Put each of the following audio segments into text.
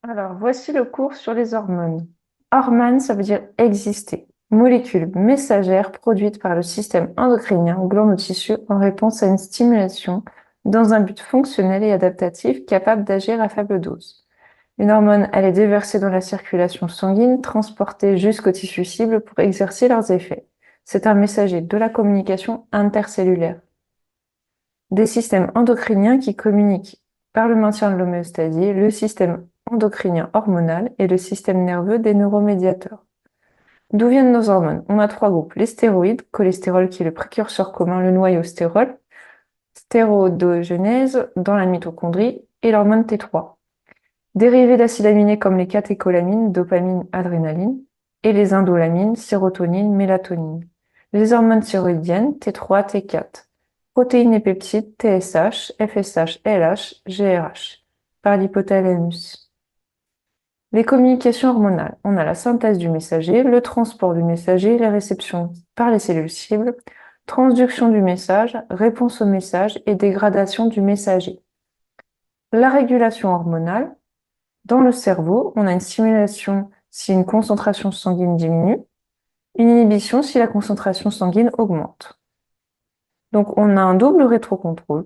Alors, voici le cours sur les hormones. Hormone, ça veut dire exister. Molécule messagère produite par le système endocrinien ou glandes ou tissus en réponse à une stimulation dans un but fonctionnel et adaptatif capable d'agir à faible dose. Une hormone, elle est déversée dans la circulation sanguine, transportée jusqu'au tissu cible pour exercer leurs effets. C'est un messager de la communication intercellulaire. Des systèmes endocriniens qui communiquent par le maintien de l'homéostasie, le système endocrinien hormonal et le système nerveux des neuromédiateurs. D'où viennent nos hormones? On a trois groupes. Les stéroïdes, cholestérol qui est le précurseur commun, le noyau stérol, stérodogenèse dans la mitochondrie et l'hormone T3. Dérivés d'acides aminés comme les catécholamines, dopamine, adrénaline, et les indolamines, sérotonine, mélatonine. Les hormones thyroïdiennes, T3, T4. Protéines et peptides, TSH, FSH, LH, GRH, par l'hypothalamus. Les communications hormonales. On a la synthèse du messager, le transport du messager, les réceptions par les cellules cibles, transduction du message, réponse au message et dégradation du messager. La régulation hormonale. Dans le cerveau, on a une stimulation si une concentration sanguine diminue, une inhibition si la concentration sanguine augmente. Donc on a un double rétrocontrôle.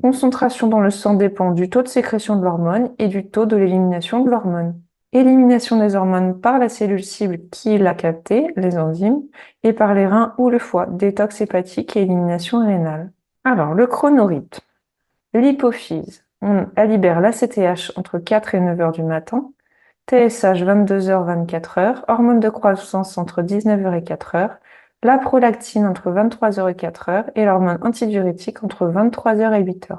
Concentration dans le sang dépend du taux de sécrétion de l'hormone et du taux de l'élimination de l'hormone. Élimination des hormones par la cellule cible qui l'a captée, les enzymes, et par les reins ou le foie, détox hépatique et élimination rénale. Alors, le chronorythme. L'hypophyse, elle libère l'ACTH entre 4 et 9 heures du matin, TSH 22h, 24h, hormone de croissance entre 19h et 4h, la prolactine entre 23h et 4h et l'hormone antidiurétique entre 23h et 8h.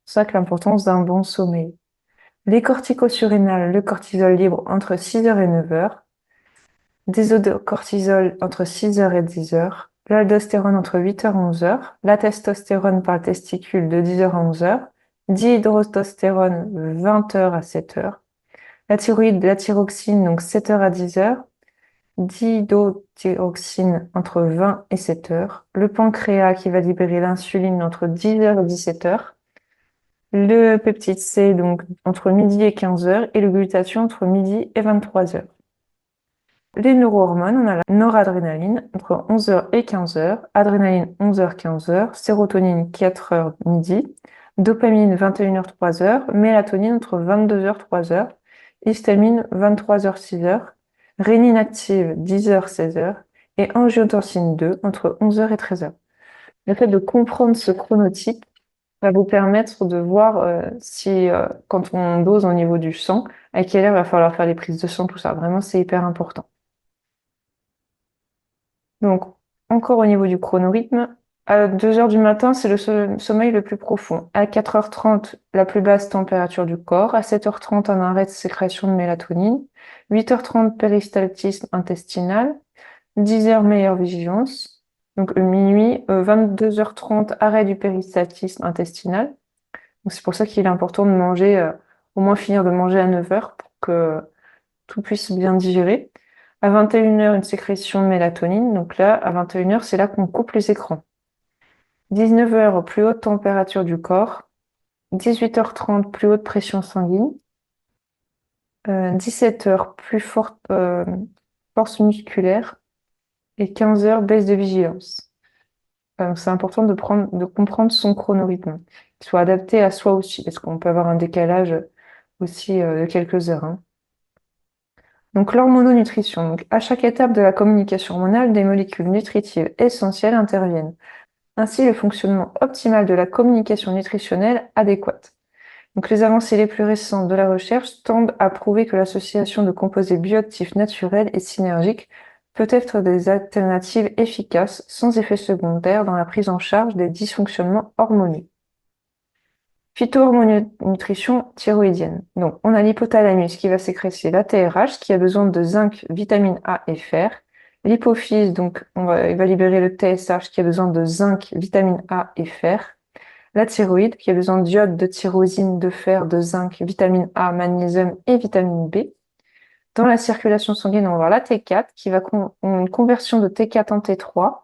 C'est ça que l'importance d'un bon sommeil. Les corticosurrénales, le cortisol libre entre 6h et 9h, désodocortisol entre 6h et 10h, l'aldostérone entre 8h et 11h, la testostérone par le testicule de 10h à 11h, dihydrostostérone 20h à 7h, la thyroïde, la thyroxine, donc 7h à 10h, dihydrothyroxine entre 20 et 7h, le pancréas qui va libérer l'insuline entre 10h et 17h, le peptide C donc entre midi et 15h et le glutathion entre midi et 23h. Les neurohormones, on a la noradrénaline entre 11h et 15h, adrénaline 11h 15h, sérotonine 4h midi, dopamine 21h 3h, mélatonine entre 22h 3h, histamine 23h 6h, rénine active 10h 16h et angiotensine 2 entre 11h et 13h. Le fait de comprendre ce chronotype va vous permettre de voir si, quand on dose au niveau du sang, à quelle heure il va falloir faire les prises de sang, tout ça. Vraiment, c'est hyper important. Donc, encore au niveau du chronorythme, à 2 heures du matin, c'est le sommeil le plus profond. À 4h30, la plus basse température du corps. À 7h30, un arrêt de sécrétion de mélatonine. 8h30, péristaltisme intestinal. 10h, meilleure vigilance. Donc, minuit, 22h30, arrêt du péristaltisme intestinal. Donc, c'est pour ça qu'il est important de manger, au moins finir de manger à 9h pour que tout puisse bien digérer. À 21h, une sécrétion de mélatonine. Donc là, à 21h, c'est là qu'on coupe les écrans. 19h, plus haute température du corps. 18h30, plus haute pression sanguine. 17h, plus forte force musculaire. Et 15h, baisse de vigilance. Donc c'est important de comprendre son chronorythme, qu'il soit adapté à soi aussi, parce qu'on peut avoir un décalage aussi de quelques heures, hein. Donc l'hormononutrition. Donc, à chaque étape de la communication hormonale, des molécules nutritives essentielles interviennent. Ainsi, le fonctionnement optimal de la communication nutritionnelle adéquate. Donc, les avancées les plus récentes de la recherche tendent à prouver que l'association de composés bioactifs naturels et synergiques peut être des alternatives efficaces sans effet secondaire dans la prise en charge des dysfonctionnements hormonaux. Phytohormonutrition thyroïdienne. Donc, on a l'hypothalamus qui va sécréter la TRH, qui a besoin de zinc, vitamine A et fer. L'hypophyse, donc, il va libérer le TSH qui a besoin de zinc, vitamine A et fer. La thyroïde qui a besoin d'iode, de tyrosine, de fer, de zinc, vitamine A, magnésium et vitamine B. Dans la circulation sanguine, on va avoir la T4 qui va une conversion de T4 en T3.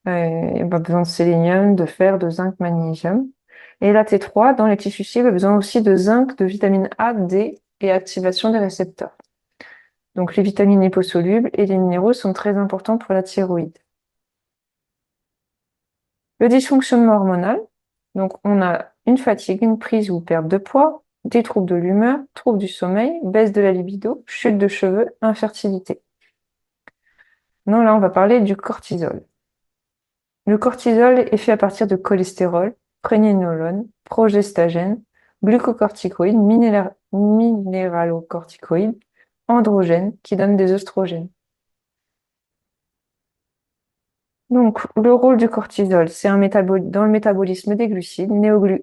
Il va besoin de sélénium, de fer, de zinc, magnésium. Et la T3, dans les tissus cibles, a besoin aussi de zinc, de vitamine A, D et activation des récepteurs. Donc les vitamines liposolubles et les minéraux sont très importants pour la thyroïde. Le dysfonctionnement hormonal, donc on a une fatigue, une prise ou perte de poids, des troubles de l'humeur, troubles du sommeil, baisse de la libido, chute de cheveux, infertilité. Non, là on va parler du cortisol. Le cortisol est fait à partir de cholestérol, prégnénolone, progestagène, glucocorticoïdes, minéralocorticoïdes, androgènes qui donnent des œstrogènes. Donc, le rôle du cortisol, c'est dans le métabolisme des glucides.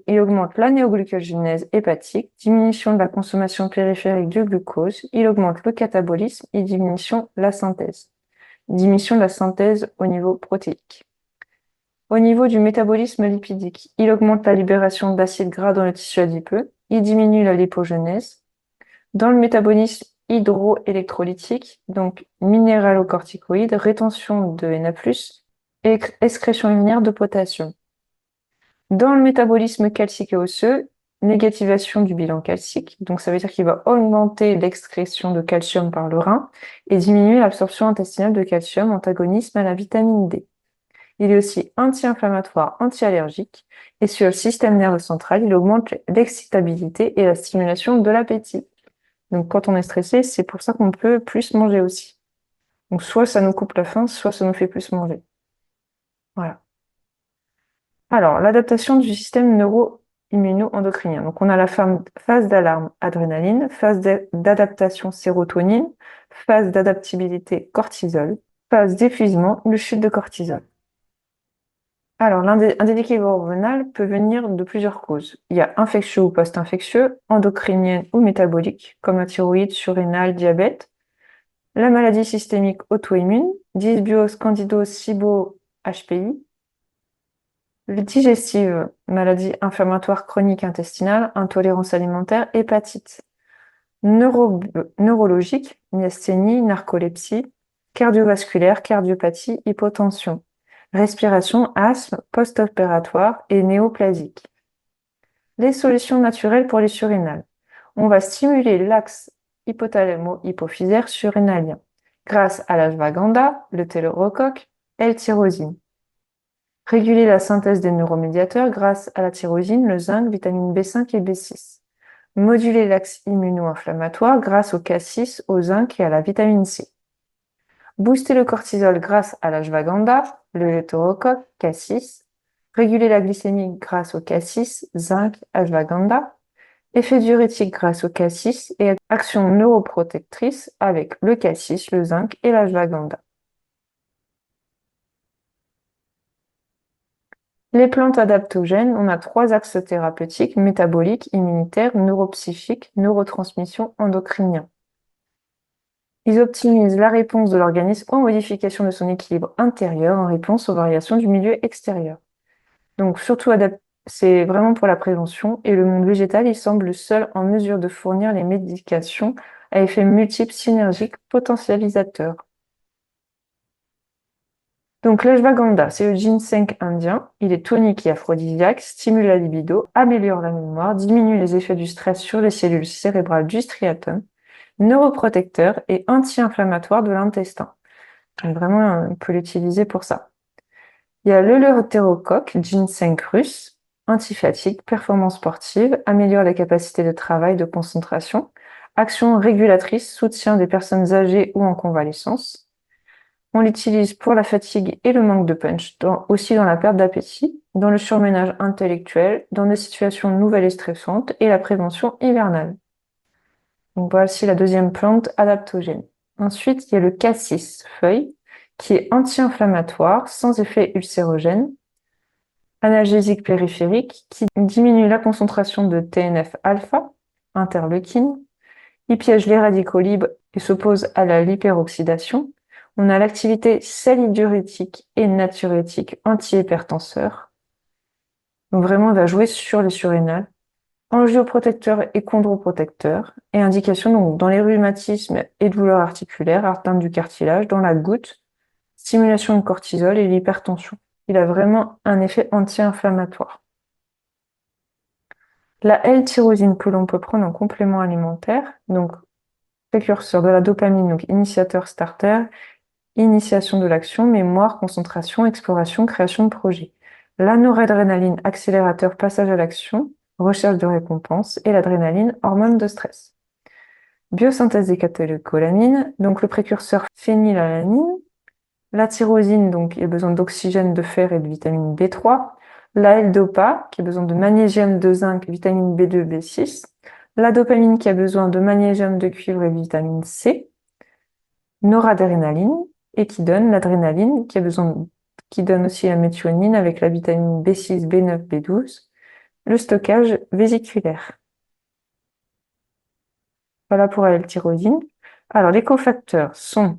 Il augmente la néoglucogénèse hépatique, diminution de la consommation périphérique du glucose. Il augmente le catabolisme et diminution de la synthèse. Diminution de la synthèse au niveau protéique. Au niveau du métabolisme lipidique, il augmente la libération d'acides gras dans le tissu adipeux. Il diminue la lipogenèse. Dans le métabolisme hydroélectrolytique, donc minéralocorticoïdes, rétention de Na+, et excrétion urinaire de potassium. Dans le métabolisme calcique et osseux, négativation du bilan calcique, donc ça veut dire qu'il va augmenter l'excrétion de calcium par le rein et diminuer l'absorption intestinale de calcium, antagonisme à la vitamine D. Il est aussi anti-inflammatoire, anti-allergique, et sur le système nerveux central, il augmente l'excitabilité et la stimulation de l'appétit. Donc quand on est stressé, c'est pour ça qu'on peut plus manger aussi. Donc soit ça nous coupe la faim, soit ça nous fait plus manger. Voilà. Alors, l'adaptation du système neuro-immuno-endocrinien. Donc on a la phase d'alarme adrénaline, phase d'adaptation sérotonine, phase d'adaptabilité cortisol, phase d'épuisement, le chute de cortisol. Alors, un déséquilibre hormonal peut venir de plusieurs causes. Il y a infectieux ou post-infectieux, endocrinienne ou métabolique, comme la thyroïde, surrénale, diabète, la maladie systémique auto-immune, dysbiose, candidose, SIBO, HPI, le digestive, maladie inflammatoire chronique intestinale, intolérance alimentaire, hépatite, neurologique, myasthénie, narcolepsie, cardiovasculaire, cardiopathie, hypotension, respiration, asthme, post-opératoire et néoplasique. Les solutions naturelles pour les surrénales. On va stimuler l'axe hypothalamo-hypophysaire surrénalien grâce à l'ashwagandha, le tellurococque, L-tyrosine. Réguler la synthèse des neuromédiateurs grâce à la tyrosine, le zinc, vitamine B5 et B6. Moduler l'axe immuno-inflammatoire grâce au K6, au zinc et à la vitamine C. Booster le cortisol grâce à l'ashwagandha, le L-taurocoque, K6. Réguler la glycémie grâce au K6, zinc, ashwagandha. Effet diurétique grâce au K6 et action neuroprotectrice avec le K6, le zinc et l'ashwagandha. Les plantes adaptogènes, on a 3 axes thérapeutiques, métabolique, immunitaire, neuropsychique, neurotransmission, endocrinien. Ils optimisent la réponse de l'organisme aux modifications de son équilibre intérieur en réponse aux variations du milieu extérieur. Donc surtout c'est vraiment pour la prévention et le monde végétal, il semble seul en mesure de fournir les médications à effet multiple synergique potentialisateur. Donc l'ashwagandha, c'est le ginseng indien. Il est tonique et aphrodisiaque, stimule la libido, améliore la mémoire, diminue les effets du stress sur les cellules cérébrales du striatum, neuroprotecteur et anti-inflammatoire de l'intestin. Donc vraiment, on peut l'utiliser pour ça. Il y a l'Eleutérocoque, ginseng russe, anti-fatigue, performance sportive, améliore les capacités de travail, de concentration, action régulatrice, soutien des personnes âgées ou en convalescence. On l'utilise pour la fatigue et le manque de punch, aussi dans la perte d'appétit, dans le surménage intellectuel, dans des situations nouvelles et stressantes et la prévention hivernale. Donc voici la deuxième plante adaptogène. Ensuite, il y a le cassis feuille, qui est anti-inflammatoire, sans effet ulcérogène, analgésique périphérique, qui diminue la concentration de TNF-alpha, interleukine. Il piège les radicaux libres et s'oppose à la liperoxydation. On a l'activité salidiurétique et natriurétique antihypertenseur. Donc vraiment, on va jouer sur les surrénales. Angioprotecteur et chondroprotecteur. Et indication donc dans les rhumatismes et douleurs articulaires, atteinte du cartilage, dans la goutte, stimulation de cortisol et l'hypertension. Il a vraiment un effet anti-inflammatoire. La L-tyrosine que l'on peut prendre en complément alimentaire, donc précurseur de la dopamine, donc initiateur starter, initiation de l'action, mémoire, concentration, exploration, création de projet. La noradrénaline, accélérateur, passage à l'action, recherche de récompense, et l'adrénaline, hormone de stress. Biosynthèse des catécholamines, donc le précurseur phénylalanine. La tyrosine, donc il a besoin d'oxygène, de fer et de vitamine B3. La L-dopa, qui a besoin de magnésium, de zinc, vitamine B2, B6. La dopamine, qui a besoin de magnésium, de cuivre et vitamine C. Noradrénaline, et qui donne l'adrénaline, qui donne aussi la méthionine avec la vitamine B6, B9, B12. Le stockage vésiculaire. Voilà pour la L-tyrosine. Alors, les cofacteurs sont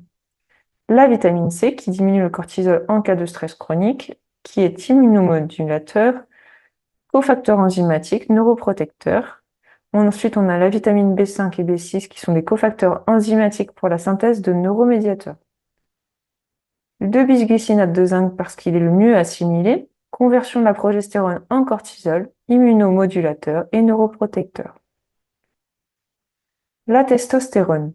la vitamine C, qui diminue le cortisol en cas de stress chronique, qui est immunomodulateur, cofacteur enzymatique, neuroprotecteur. Ensuite, on a la vitamine B5 et B6, qui sont des cofacteurs enzymatiques pour la synthèse de neuromédiateurs. Le 2-bisglycinate de zinc, parce qu'il est le mieux assimilé, conversion de la progestérone en cortisol, immunomodulateur et neuroprotecteur. La testostérone.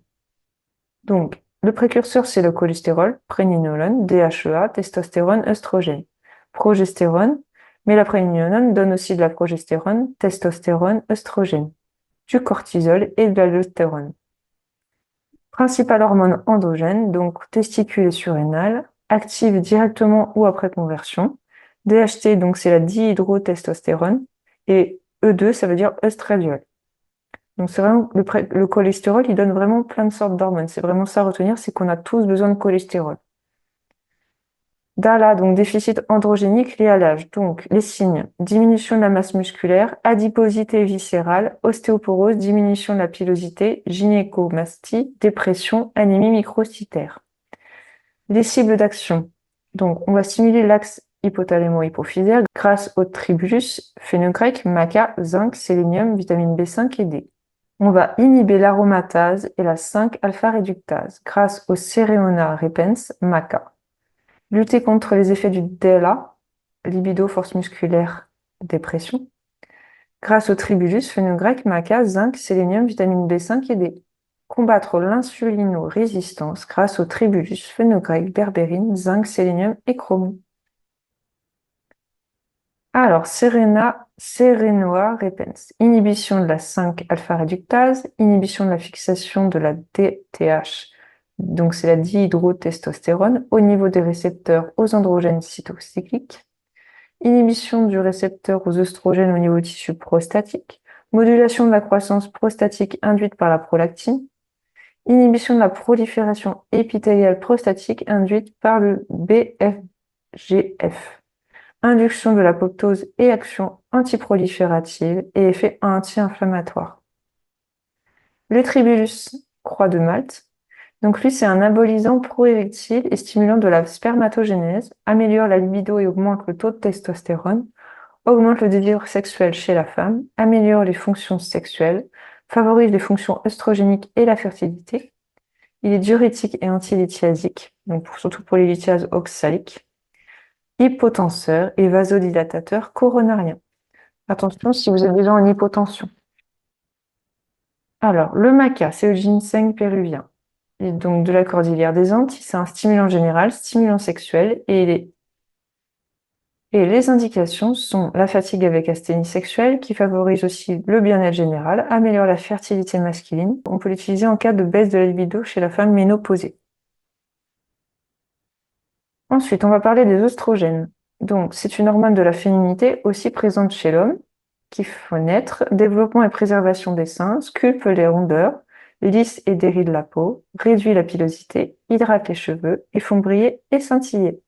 Donc, le précurseur, c'est le cholestérol, pregnénolone, DHEA, testostérone, œstrogène. Progestérone, mais la pregnénolone donne aussi de la progestérone, testostérone, œstrogène, du cortisol et de l'aldostérone. Principale hormone endogène, donc testicule et surrénale, active directement ou après conversion. DHT, donc c'est la dihydrotestostérone, et E2, ça veut dire œstradiol. Donc c'est vraiment le cholestérol, il donne vraiment plein de sortes d'hormones. C'est vraiment ça à retenir, c'est qu'on a tous besoin de cholestérol. DALA, donc déficit androgénique lié à l'âge. Donc les signes, diminution de la masse musculaire, adiposité viscérale, ostéoporose, diminution de la pilosité, gynécomastie, dépression, anémie microcytaire. Les cibles d'action. Donc on va stimuler l'axe hypothalamo-hypophysaire grâce au tribulus, phénogrec, maca, zinc, sélénium, vitamine B5 et D. On va inhiber l'aromatase et la 5-alpha-réductase grâce au Cereona repens, maca. Lutter contre les effets du DLA, libido, force musculaire, dépression, grâce au tribulus, phénogrec, maca, zinc, sélénium, vitamine B5 et D. Combattre l'insulino-résistance grâce au tribulus, phénogrec, berbérine, zinc, sélénium et chrome. Alors, Serenoa repens, inhibition de la 5-alpha-réductase, inhibition de la fixation de la DTH, donc c'est la dihydrotestostérone, au niveau des récepteurs aux androgènes cytocycliques, inhibition du récepteur aux œstrogènes au niveau du tissu prostatique, modulation de la croissance prostatique induite par la prolactine, inhibition de la prolifération épithéliale prostatique induite par le BFGF. Induction de l'apoptose et action antiproliférative et effet anti-inflammatoire. Le tribulus, croix de Malte. Donc lui, c'est un abolisant pro-érectile et stimulant de la spermatogénèse, améliore la libido et augmente le taux de testostérone, augmente le désir sexuel chez la femme, améliore les fonctions sexuelles, favorise les fonctions œstrogéniques et la fertilité. Il est diurétique et antilithiasique, donc surtout pour les lithiases oxaliques. Hypotenseur et vasodilatateur coronarien. Attention si vous êtes déjà en hypotension. Alors, le maca, c'est le ginseng péruvien. Et donc de la cordillère des Andes, c'est un stimulant général, stimulant sexuel, et les indications sont la fatigue avec asthénie sexuelle, qui favorise aussi le bien-être général, améliore la fertilité masculine. On peut l'utiliser en cas de baisse de la libido chez la femme ménopausée. Ensuite, on va parler des œstrogènes. Donc, c'est une hormone de la féminité aussi présente chez l'homme, qui fait naître, développement et préservation des seins, sculpte les rondeurs, lisse et déride la peau, réduit la pilosité, hydrate les cheveux et font briller et scintiller.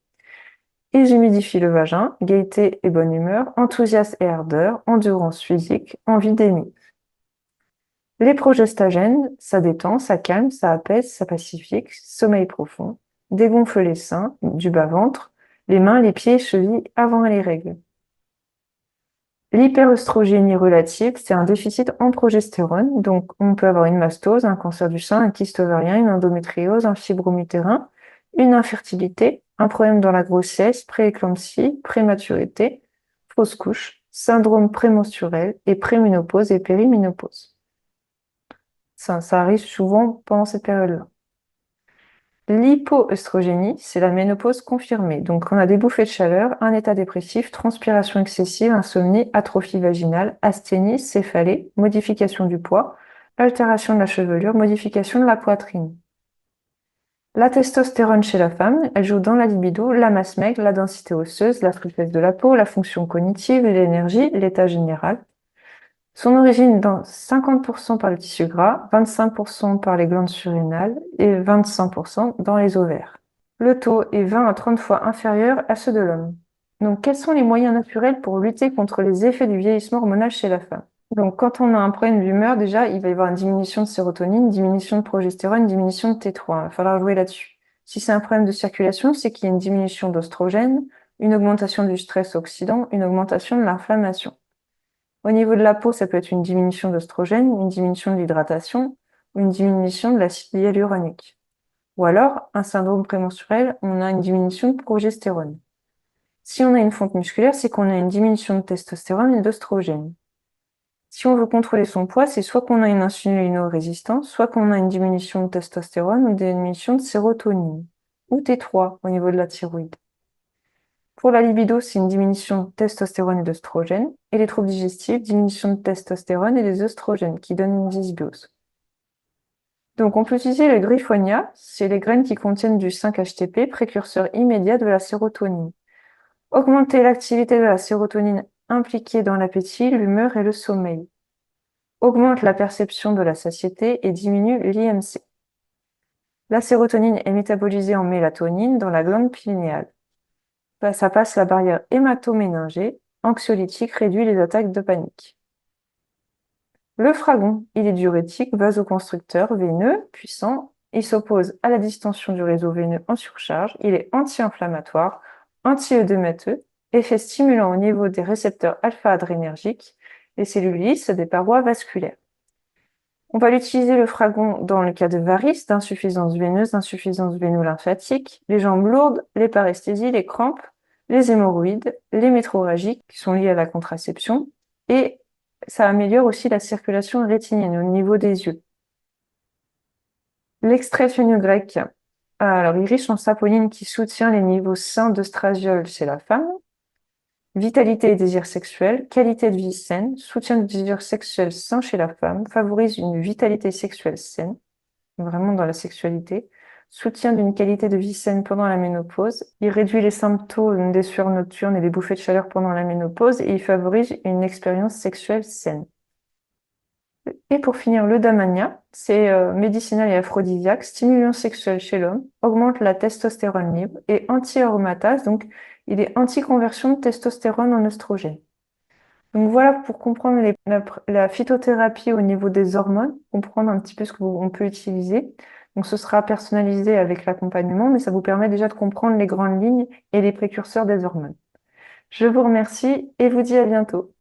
Ils humidifient le vagin, gaieté et bonne humeur, enthousiasme et ardeur, endurance physique, envie d'aimer. Les progestagènes, ça détend, ça calme, ça apaise, ça pacifique, sommeil profond, dégonfle les seins, du bas-ventre, les mains, les pieds, chevilles avant les règles. L'hyperœstrogénie relative, c'est un déficit en progestérone, donc on peut avoir une mastose, un cancer du sein, un kyste ovarien, une endométriose, un fibrome utérin, une infertilité, un problème dans la grossesse, prééclampsie, prématurité, fausse couche, syndrome prémenstruel et préménopause et périménopause. Ça arrive souvent pendant cette période-là. L'hypoœstrogénie, c'est la ménopause confirmée. Donc, on a des bouffées de chaleur, un état dépressif, transpiration excessive, insomnie, atrophie vaginale, asthénie, céphalée, modification du poids, altération de la chevelure, modification de la poitrine. La testostérone chez la femme, elle joue dans la libido, la masse maigre, la densité osseuse, la fluidité de la peau, la fonction cognitive, l'énergie, l'état général. Son origine dans 50% par le tissu gras, 25% par les glandes surrénales et 25% dans les ovaires. Le taux est 20 à 30 fois inférieur à ceux de l'homme. Donc, quels sont les moyens naturels pour lutter contre les effets du vieillissement hormonal chez la femme? Donc, quand on a un problème d'humeur, déjà, il va y avoir une diminution de sérotonine, une diminution de progestérone, une diminution de T3. Il va falloir jouer là-dessus. Si c'est un problème de circulation, c'est qu'il y a une diminution d'oestrogène, une augmentation du stress oxydant, une augmentation de l'inflammation. Au niveau de la peau, ça peut être une diminution d'oestrogène, une diminution de l'hydratation ou une diminution de l'acide hyaluronique. Ou alors, un syndrome prémenstruel, on a une diminution de progestérone. Si on a une fonte musculaire, c'est qu'on a une diminution de testostérone et d'oestrogène. Si on veut contrôler son poids, c'est soit qu'on a une insulino-résistance, soit qu'on a une diminution de testostérone ou une diminution de sérotonine, ou T3 au niveau de la thyroïde. Pour la libido, c'est une diminution de testostérone et d'œstrogène, et les troubles digestifs, diminution de testostérone et des œstrogènes, qui donnent une dysbiose. Donc, on peut utiliser le griffonia, c'est les graines qui contiennent du 5-HTP, précurseur immédiat de la sérotonine. Augmenter l'activité de la sérotonine impliquée dans l'appétit, l'humeur et le sommeil. Augmente la perception de la satiété et diminue l'IMC. La sérotonine est métabolisée en mélatonine dans la glande pinéale. Ça passe la barrière hémato-méningée, anxiolytique, réduit les attaques de panique. Le fragon, il est diurétique, vasoconstricteur, veineux, puissant. Il s'oppose à la distension du réseau veineux en surcharge. Il est anti-inflammatoire, anti-œdémateux, effet stimulant au niveau des récepteurs alpha-adrénergiques, les cellules lisses des parois vasculaires. On va l'utiliser le fragon dans le cas de varices, d'insuffisance veineuse, d'insuffisance véno-lymphatique, les jambes lourdes, les paresthésies, les crampes, les hémorroïdes, les métrorragies qui sont liées à la contraception, et ça améliore aussi la circulation rétinienne au niveau des yeux. L'extrait de fenugrec, alors il est riche en saponine qui soutient les niveaux sains d'œstradiol chez la femme, vitalité et désir sexuel, qualité de vie saine, soutien du désir sexuel sain chez la femme, favorise une vitalité sexuelle saine, vraiment dans la sexualité, soutien d'une qualité de vie saine pendant la ménopause, il réduit les symptômes des sueurs nocturnes et des bouffées de chaleur pendant la ménopause et il favorise une expérience sexuelle saine. Et pour finir, le damania, c'est médicinal et aphrodisiaque, stimulant sexuel chez l'homme, augmente la testostérone libre et anti-aromatase, donc il est anti-conversion de testostérone en oestrogène. Donc voilà pour comprendre la phytothérapie au niveau des hormones, comprendre un petit peu ce qu'on peut utiliser. Donc ce sera personnalisé avec l'accompagnement, mais ça vous permet déjà de comprendre les grandes lignes et les précurseurs des hormones. Je vous remercie et vous dis à bientôt.